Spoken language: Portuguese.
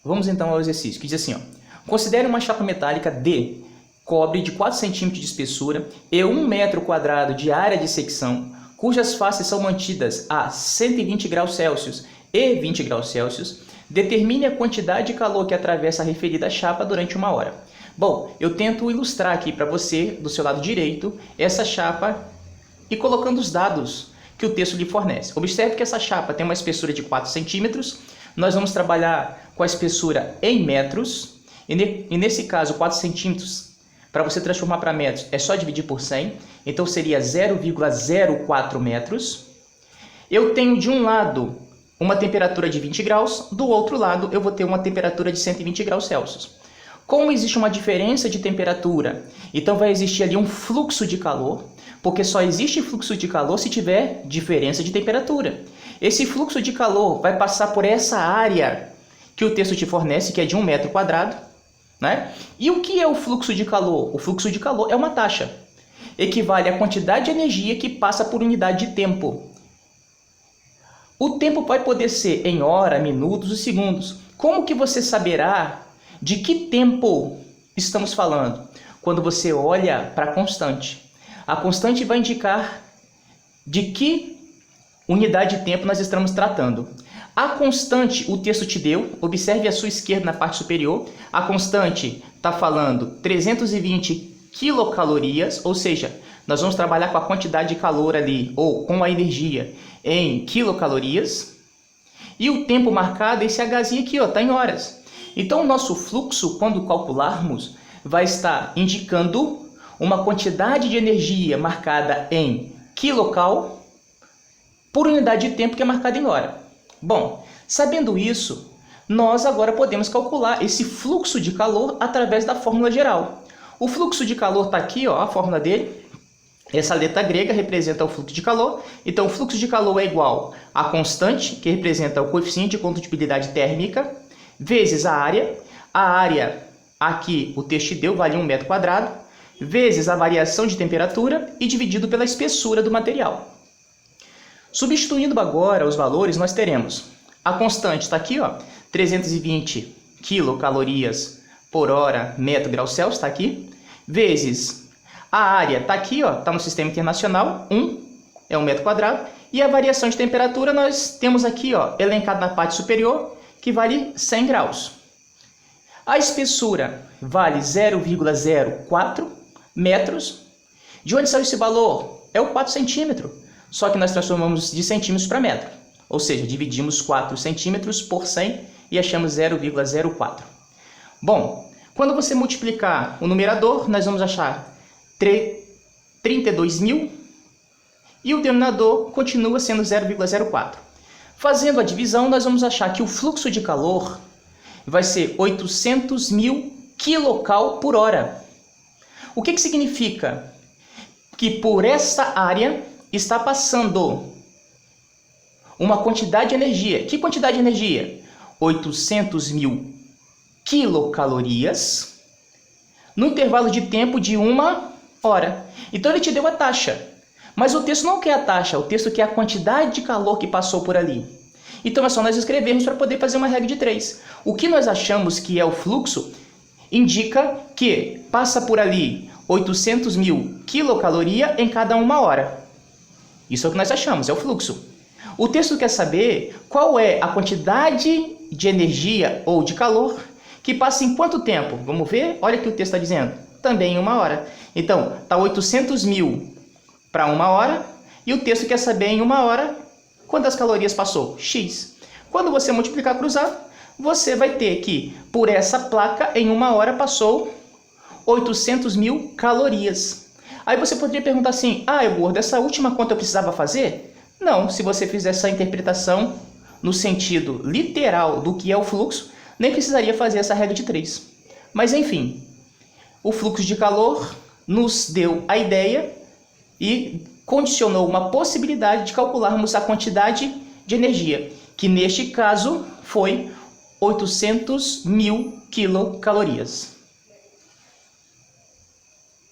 Vamos então ao exercício, que diz assim, ó. Considere uma chapa metálica de cobre de 4 cm de espessura e 1 metro quadrado de área de secção, cujas faces são mantidas a 120 graus Celsius e 20 graus Celsius. Determine a quantidade de calor que atravessa a referida chapa durante 1 hora. Bom, eu tento ilustrar aqui para você, do seu lado direito, essa chapa e colocando os dados que o texto lhe fornece. Observe que essa chapa tem uma espessura de 4 centímetros. Nós vamos trabalhar com a espessura em metros. E nesse caso, 4 centímetros, para você transformar para metros, é só dividir por 100. Então, seria 0,04 metros. Eu tenho de um lado uma temperatura de 20 graus, do outro lado eu vou ter uma temperatura de 120 graus Celsius. Como existe uma diferença de temperatura, então vai existir ali um fluxo de calor, porque só existe fluxo de calor se tiver diferença de temperatura. Esse fluxo de calor vai passar por essa área que o texto te fornece, que é de 1 metro quadrado, né? E o que é o fluxo de calor? O fluxo de calor é uma taxa. Equivale à quantidade de energia que passa por unidade de tempo. O tempo vai poder ser em hora, minutos e segundos. Como que você saberá de que tempo estamos falando? Quando você olha para a constante. A constante vai indicar de que unidade de tempo nós estamos tratando. A constante, o texto te deu, observe à sua esquerda na parte superior, a constante está falando 320 quilocalorias, ou seja, nós vamos trabalhar com a quantidade de calor ali, ou com a energia em quilocalorias. E o tempo marcado, esse Hzinho aqui, está em horas. Então, o nosso fluxo, quando calcularmos, vai estar indicando uma quantidade de energia marcada em quilocal por unidade de tempo que é marcada em hora. Bom, sabendo isso, nós agora podemos calcular esse fluxo de calor através da fórmula geral. O fluxo de calor está aqui, ó, a fórmula dele. Essa letra grega representa o fluxo de calor. Então, o fluxo de calor é igual à constante, que representa o coeficiente de condutibilidade térmica, vezes a área. A área, aqui o texto deu, vale 1 metro quadrado, vezes a variação de temperatura e dividido pela espessura do material. Substituindo agora os valores, nós teremos a constante, está aqui, ó, 320 quilocalorias por hora, metro grau Celsius, está aqui, vezes a área, está aqui, ó, está no sistema internacional, 1 metro quadrado, e a variação de temperatura nós temos aqui, ó, elencado na parte superior, que vale 100 graus. A espessura vale 0,04 metros. De onde saiu esse valor? É o 4 centímetros. Só que nós transformamos de centímetros para metro. Ou seja, dividimos 4 centímetros por 100 e achamos 0,04. Bom, quando você multiplicar o numerador, nós vamos achar 32.000 e o denominador continua sendo 0,04. Fazendo a divisão, nós vamos achar que o fluxo de calor vai ser 800.000 quilocal por hora. O que significa? Que por essa área está passando uma quantidade de energia. Que quantidade de energia? 800.000 quilocalorias no intervalo de tempo de 1 hora. Então ele te deu a taxa. Mas o texto não quer a taxa, o texto quer a quantidade de calor que passou por ali. Então é só nós escrevermos para poder fazer uma regra de 3. O que nós achamos que é o fluxo indica que passa por ali 800.000 quilocalorias em cada 1 hora. Isso é o que nós achamos, é o fluxo. O texto quer saber qual é a quantidade de energia ou de calor que passa em quanto tempo. Vamos ver? Olha o que o texto está dizendo. Também em 1 hora. Então, está 800.000 para 1 hora e o texto quer saber em 1 hora quantas calorias passou? X. Quando você multiplicar cruzado, você vai ter que, por essa placa, em 1 hora passou 800.000 calorias. Aí você poderia perguntar assim, Gordo, essa última conta eu precisava fazer? Não, se você fizer essa interpretação no sentido literal do que é o fluxo, nem precisaria fazer essa regra de 3. Mas enfim, o fluxo de calor nos deu a ideia e condicionou uma possibilidade de calcularmos a quantidade de energia, que neste caso foi 800.000 quilocalorias.